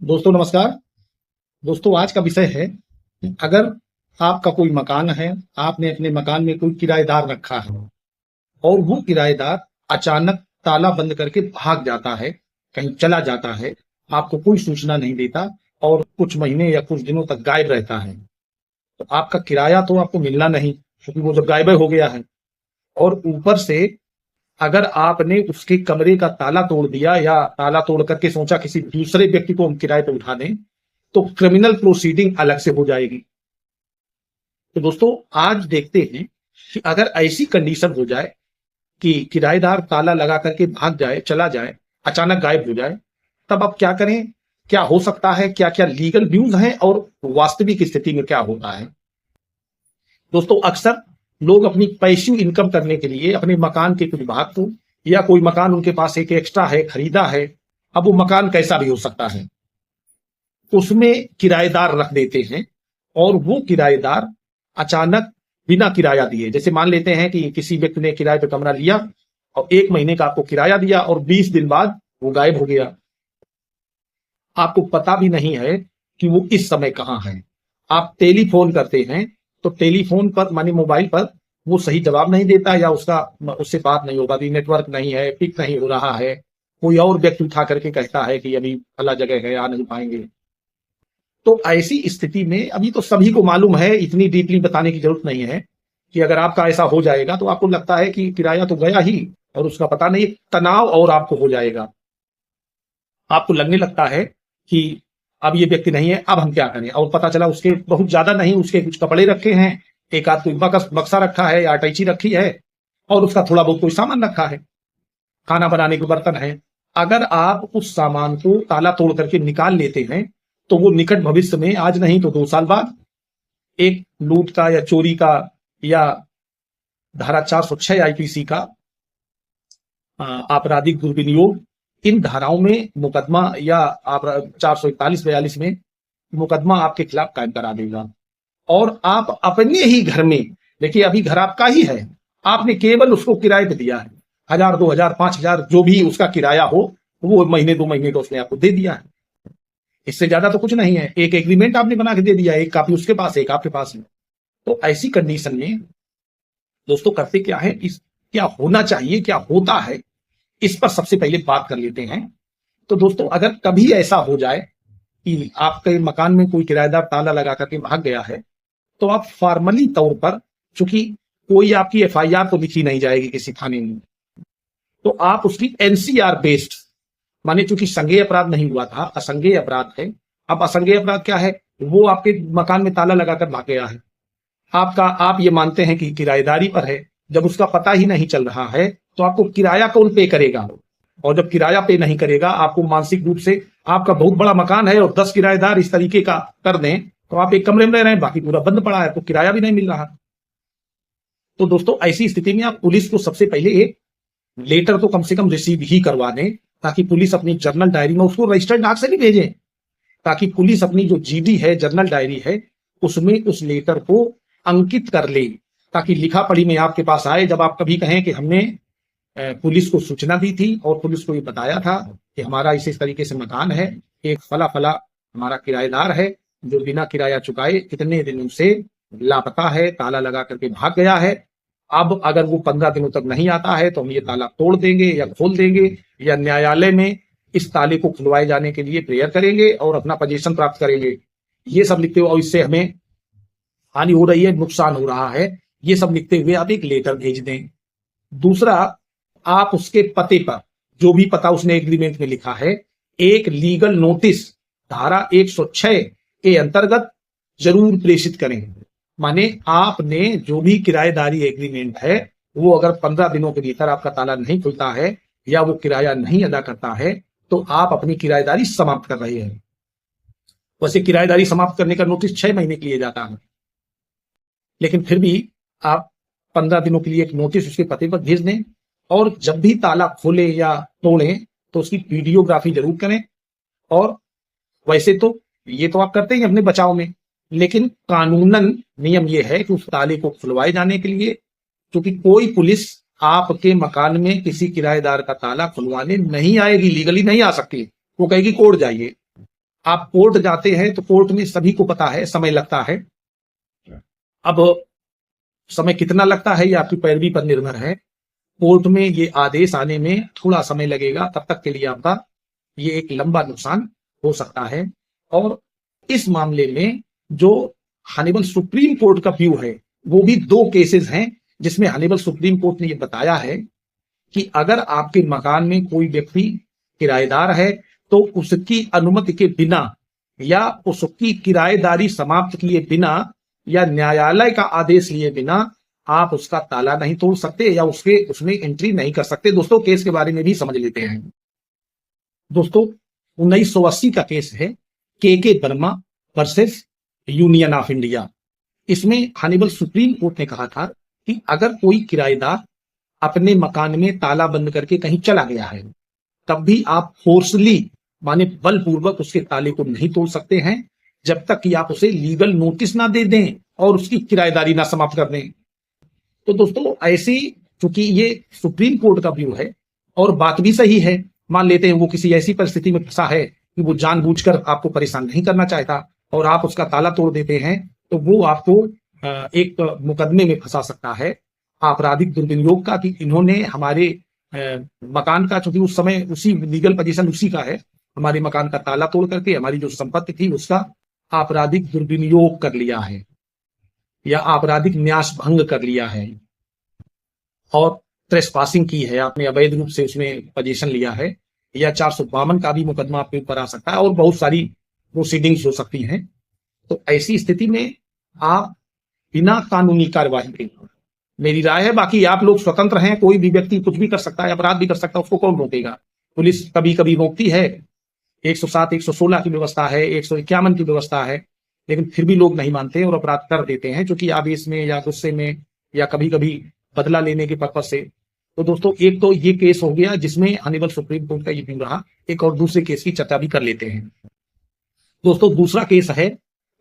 दोस्तों नमस्कार। दोस्तों आज का विषय है, अगर आपका कोई मकान है, आपने अपने मकान में कोई किराएदार रखा है और वो किराएदार अचानक ताला बंद करके भाग जाता है, कहीं चला जाता है, आपको कोई सूचना नहीं देता और कुछ महीने या कुछ दिनों तक गायब रहता है, तो आपका किराया तो आपको मिलना नहीं, क्योंकि वो जब गायब हो गया है। और ऊपर से अगर आपने उसके कमरे का ताला तोड़ दिया या ताला तोड़ करके सोचा किसी दूसरे व्यक्ति को हम किराए पे उठा दें, तो क्रिमिनल प्रोसीडिंग अलग से हो जाएगी। तो दोस्तों आज देखते हैं कि अगर ऐसी कंडीशन हो जाए कि किराएदार ताला लगा करके भाग जाए, चला जाए, अचानक गायब हो जाए, तब आप क्या करें, क्या हो सकता है, क्या क्या लीगल व्यूज हैं और वास्तविक स्थिति में क्या होता है। दोस्तों अक्सर लोग अपनी पैसिव इनकम करने के लिए अपने मकान के कुछ भाग को, या कोई मकान उनके पास एक एक्स्ट्रा है, खरीदा है, अब वो मकान कैसा भी हो सकता है, उसमें किराएदार रख देते हैं और वो किराएदार अचानक बिना किराया दिए, जैसे मान लेते हैं कि किसी व्यक्ति ने किराए पे कमरा लिया और 1 महीने का आपको किराया दिया और 20 दिन बाद वो गायब हो गया। आपको पता भी नहीं है कि वो इस समय कहां है। आप टेलीफोन करते हैं तो टेलीफोन पर मानी मोबाइल पर वो सही जवाब नहीं देता, या उससे बात नहीं हो पाती, नेटवर्क नहीं है, पिक नहीं हो रहा है, कोई और व्यक्ति उठा करके कहता है कि अभी अलग जगह है, आ नहीं पाएंगे। तो ऐसी स्थिति में अभी तो सभी को मालूम है, इतनी डीपली बताने की जरूरत नहीं है कि अगर आपका ऐसा हो जाएगा तो आपको लगता है कि किराया तो गया ही और उसका पता नहीं, तनाव और आपको हो जाएगा। आपको लगने लगता है कि अब ये व्यक्ति नहीं है, अब हम क्या करें, और पता चला उसके बहुत ज्यादा नहीं, उसके कुछ कपड़े रखे हैं, एक आध कोई बक्सा रखा है या अटैची रखी है और उसका थोड़ा बहुत कोई सामान रखा है, खाना बनाने के बर्तन है। अगर आप उस सामान को ताला तोड़ करके निकाल लेते हैं तो वो निकट भविष्य में, आज नहीं तो 2 साल बाद, एक लूट का या चोरी का या धारा 406 आईपीसी का आपराधिक दुर्विनियोग, इन धाराओं में मुकदमा, या 441-42 में मुकदमा आपके खिलाफ कायम करा देगा। और आप अपने ही घर में, देखिए अभी घर आपका ही है, आपने केवल उसको किराए पे दिया है, 1000, 2000, 5000 जो भी उसका किराया हो, वो महीने 2 महीने का उसने आपको दे दिया है, इससे ज्यादा तो कुछ नहीं है। एक एग्रीमेंट आपने बना के दे दिया, एक कापी उसके पास है, एक आपके पास है। तो ऐसी कंडीशन में दोस्तों करते क्या है, इस क्या होना चाहिए, क्या होता है, इस पर सबसे पहले बात कर लेते हैं। तो दोस्तों अगर कभी ऐसा हो जाए कि आपके मकान में कोई किराएदार ताला लगा करके भाग गया है, तो आप फॉर्मली तौर पर, चूंकि कोई आपकी एफआईआर तो लिखी नहीं जाएगी किसी थाने में, तो आप उसकी एनसीआर बेस्ड, माने चूंकि संज्ञेय अपराध नहीं हुआ था, असंज्ञेय अपराध है। अब असंज्ञेय अपराध क्या है, वो आपके मकान में ताला लगाकर भाग गया है, आप ये मानते हैं कि किराएदारी पर है, जब उसका पता ही नहीं चल रहा है तो आपको किराया कौन पे करेगा, और जब किराया पे नहीं करेगा, आपको मानसिक रूप से, आपका बहुत बड़ा मकान है और 10 किराएदार इस तरीके का कर दें तो आप एक कमरे में रह रहे हैं, बाकी पूरा बंद पड़ा है, तो किराया भी नहीं मिल रहा। तो दोस्तों ऐसी स्थिति में आप पुलिस को सबसे पहले एक लेटर तो कम से कम रिसीव ही करवा दें, ताकि पुलिस अपनी जर्नल डायरी में उसको रजिस्टर्ड डाक से भी भेजें, ताकि पुलिस अपनी जो जीडी है, जर्नल डायरी है, उसमें उस लेटर को अंकित कर ले, ताकि लिखा पढ़ी में आपके पास आए। जब आप कभी कहें कि हमने पुलिस को सूचना दी थी और पुलिस को ये बताया था कि हमारा इस तरीके से मकान है, एक फला फला हमारा किराएदार है जो बिना किराया चुकाए कितने दिनों से लापता है, ताला लगा करके भाग गया है, अब अगर वो 15 दिनों तक नहीं आता है तो हम ये ताला तोड़ देंगे या खोल देंगे, या न्यायालय में इस ताले को खुलवाए जाने के लिए प्रेयर करेंगे और अपना पोजीशन प्राप्त करेंगे, ये सब लिखते हुए, और इससे हमें हानि हो रही है, नुकसान हो रहा है, ये सब लिखते हुए आप एक लेटर भेज दें। दूसरा, आप उसके पते पर, जो भी पता उसने एग्रीमेंट में लिखा है, एक लीगल नोटिस धारा 106 के अंतर्गत जरूर प्रेषित करें। माने आपने जो भी किराएदारी एग्रीमेंट है, वो अगर 15 दिनों के भीतर आपका ताला नहीं खुलता है या वो किराया नहीं अदा करता है, तो आप अपनी किराएदारी समाप्त कर रहे हैं। वैसे किराएदारी समाप्त करने का नोटिस 6 महीने के लिए जाता है, लेकिन फिर भी आप 15 दिनों के लिए एक नोटिस उसके पते पर भेज दें, और जब भी ताला खोले या तोड़े तो उसकी वीडियोग्राफी जरूर करें। और वैसे तो ये तो आप करते ही अपने बचाव में, लेकिन कानूनन नियम ये है कि उस ताले को खुलवाए जाने के लिए, क्योंकि कोई पुलिस आपके मकान में किसी किराएदार का ताला खुलवाने नहीं आएगी, लीगली नहीं आ सकती, वो कहेगी कोर्ट जाइए। आप कोर्ट जाते हैं तो कोर्ट में सभी को पता है समय लगता है। अब समय कितना लगता है ये आपकी पैरवी पर निर्भर है। कोर्ट में ये आदेश आने में थोड़ा समय लगेगा, तब तक के लिए आपका ये एक लंबा नुकसान हो सकता है। और इस मामले में जो हनीबल सुप्रीम कोर्ट का व्यू है, वो भी 2 केसेस हैं जिसमें हनीबल सुप्रीम कोर्ट ने ये बताया है कि अगर आपके मकान में कोई व्यक्ति किराएदार है तो उसकी अनुमति के बिना या उसकी किराएदारी समाप्त किए बिना या न्यायालय का आदेश लिए बिना आप उसका ताला नहीं तोड़ सकते या उसमें एंट्री नहीं कर सकते। दोस्तों केस के बारे में भी समझ लेते हैं। दोस्तों 1980 का केस है के Verma versus union of India. इसमें हनीबल सुप्रीम कोर्ट ने कहा था कि अगर कोई किराएदार अपने मकान में ताला बंद करके कहीं चला गया है, तब भी आप फोर्सली माने बलपूर्वक उसके ताले को नहीं तोड़ सकते हैं जब तक कि आप उसे लीगल नोटिस ना दे दें और उसकी किराएदारी ना समाप्त कर दें। तो दोस्तों ऐसी, चूंकि ये सुप्रीम कोर्ट का व्यू है और बात भी सही है, मान लेते हैं वो किसी ऐसी परिस्थिति में फंसा है कि वो जानबूझकर आपको परेशान नहीं करना चाहता और आप उसका ताला तोड़ देते हैं, तो वो आपको एक मुकदमे में फंसा सकता है आपराधिक दुर्विनियोग का, कि इन्होंने हमारे मकान का, चूंकि उस समय उसी लीगल पोजीशन उसी का है, हमारे मकान का ताला तोड़ करके हमारी जो संपत्ति थी उसका आपराधिक दुर्विनियोग कर लिया है या आपराधिक न्यास भंग कर लिया है और ट्रेसपासिंग की है, आपने अवैध रूप से उसमें पोजीशन लिया है, या 452 का भी मुकदमा आपके ऊपर आ सकता है और बहुत सारी प्रोसीडिंग्स हो सकती हैं। तो ऐसी स्थिति में आप बिना कानूनी कार्यवाही के, मेरी राय है, बाकी आप लोग स्वतंत्र हैं, कोई भी व्यक्ति कुछ भी कर सकता है, अपराध भी कर सकता है, उसको कौन रोकेगा। पुलिस कभी कभी रोकती है, 107 116 की व्यवस्था है, 151 की व्यवस्था है, लेकिन फिर भी लोग नहीं मानते और अपराध कर देते हैं, क्योंकि आवेश में या गुस्से में या कभी कभी बदला लेने के पर्पज से। तो दोस्तों एक तो ये केस हो गया जिसमें हनीबल सुप्रीम कोर्ट का ये व्यू रहा। एक और दूसरे केस की चर्चा भी कर लेते हैं। दोस्तों दूसरा केस है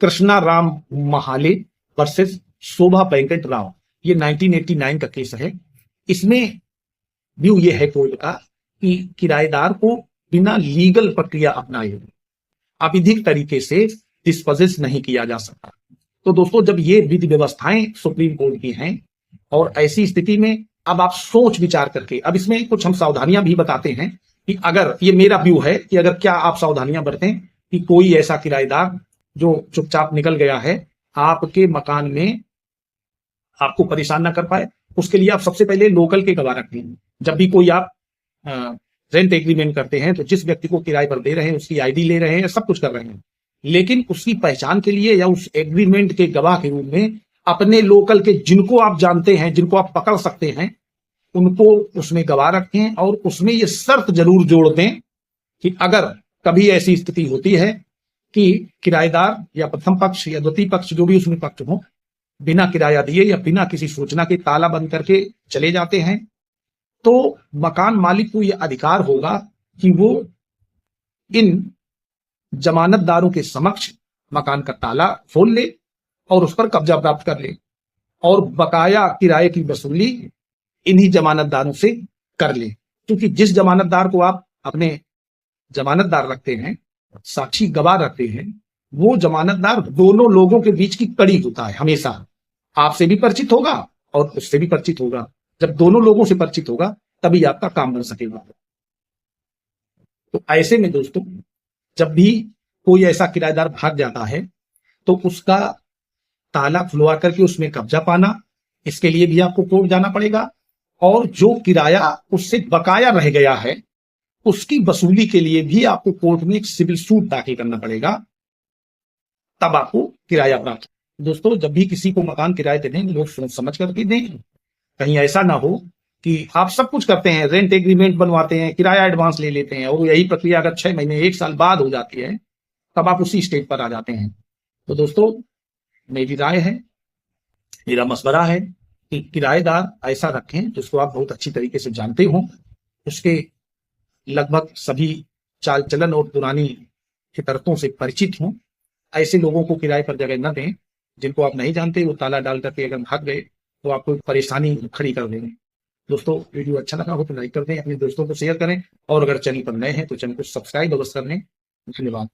कृष्णा राम महाले वर्सेस शोभा वेंकट राव। ये 1989 का केस है। इसमें व्यू ये है कोर्ट का कि किराएदार को बिना लीगल प्रक्रिया अपनाए अविधिक तरीके से डिस्पोजेस नहीं किया जा सकता। तो दोस्तों जब ये विधि व्यवस्थाएं सुप्रीम कोर्ट की हैं और ऐसी स्थिति में अब आप सोच विचार करके, अब इसमें कुछ हम सावधानियां भी बताते हैं कि अगर, ये मेरा व्यू है कि अगर क्या आप सावधानियां बरतें कि कोई ऐसा किराएदार जो चुपचाप निकल गया है आपके मकान में आपको परेशान ना कर पाए, उसके लिए आप सबसे पहले लोकल के गवाह रखें। जब भी कोई आप रेंट एग्रीमेंट करते हैं तो जिस व्यक्ति को किराए पर दे रहे हैं उसकी आईडी ले रहे हैं, सब कुछ कर रहे हैं, लेकिन उसकी पहचान के लिए या उस एग्रीमेंट के गवाह के रूप में अपने लोकल के, जिनको आप जानते हैं, जिनको आप पकड़ सकते हैं, उनको उसमें गवाह रखें और उसमें ये शर्त जरूर जोड़ दें कि अगर कभी ऐसी स्थिति होती है कि किराएदार या प्रथम पक्ष या द्वितीय पक्ष जो भी उसमें पक्ष हो बिना किराया दिए या बिना किसी सूचना के ताला बंद करके चले जाते हैं, तो मकान मालिक को यह अधिकार होगा कि वो इन जमानतदारों के समक्ष मकान का ताला खोल ले और उस पर कब्जा प्राप्त कर ले और बकाया किराए की वसूली इन्हीं जमानतदारों से कर ले। क्योंकि जिस जमानतदार को आप अपने जमानतदार रखते हैं, साक्षी गवाह रखते हैं, वो जमानतदार दोनों लोगों के बीच की कड़ी होता है। हमेशा आपसे भी परिचित होगा और उससे भी परिचित होगा। जब दोनों लोगों से परिचित होगा तभी आपका काम बन सकेगा। तो ऐसे में दोस्तों जब भी कोई ऐसा किराएदार भाग जाता है तो उसका ताला खुलवा करके उसमें कब्जा पाना, इसके लिए भी आपको कोर्ट जाना पड़ेगा और जो किराया उससे बकाया रह गया है उसकी वसूली के लिए भी आपको कोर्ट में एक सिविल सूट दाखिल करना पड़ेगा, तब आपको किराया प्राप्त। दोस्तों जब भी किसी को मकान किराए पे दें, लोग सोच समझ करके दें। कहीं ऐसा ना हो कि आप सब कुछ करते हैं, रेंट एग्रीमेंट बनवाते हैं, किराया एडवांस ले लेते हैं और यही प्रक्रिया अगर 6 महीने 1 साल बाद हो जाती है तब आप उसी स्टेज पर आ जाते हैं। तो दोस्तों मेरी राय है, मेरा मशवरा है कि किराएदार ऐसा रखें जिसको आप बहुत अच्छी तरीके से जानते हो, उसके लगभग सभी चाल चलन और पुरानी फितरतों से परिचित हों। ऐसे लोगों को किराए पर जगह न दें जिनको आप नहीं जानते, वो ताला डाल करके अगर भाग गए तो आपको परेशानी खड़ी कर देंगे। दोस्तों वीडियो अच्छा लगा हो तो लाइक कर दें, अपने दोस्तों को शेयर करें और अगर चैनल पर नए हैं तो चैनल को सब्सक्राइब अवश्य कर लें। धन्यवाद।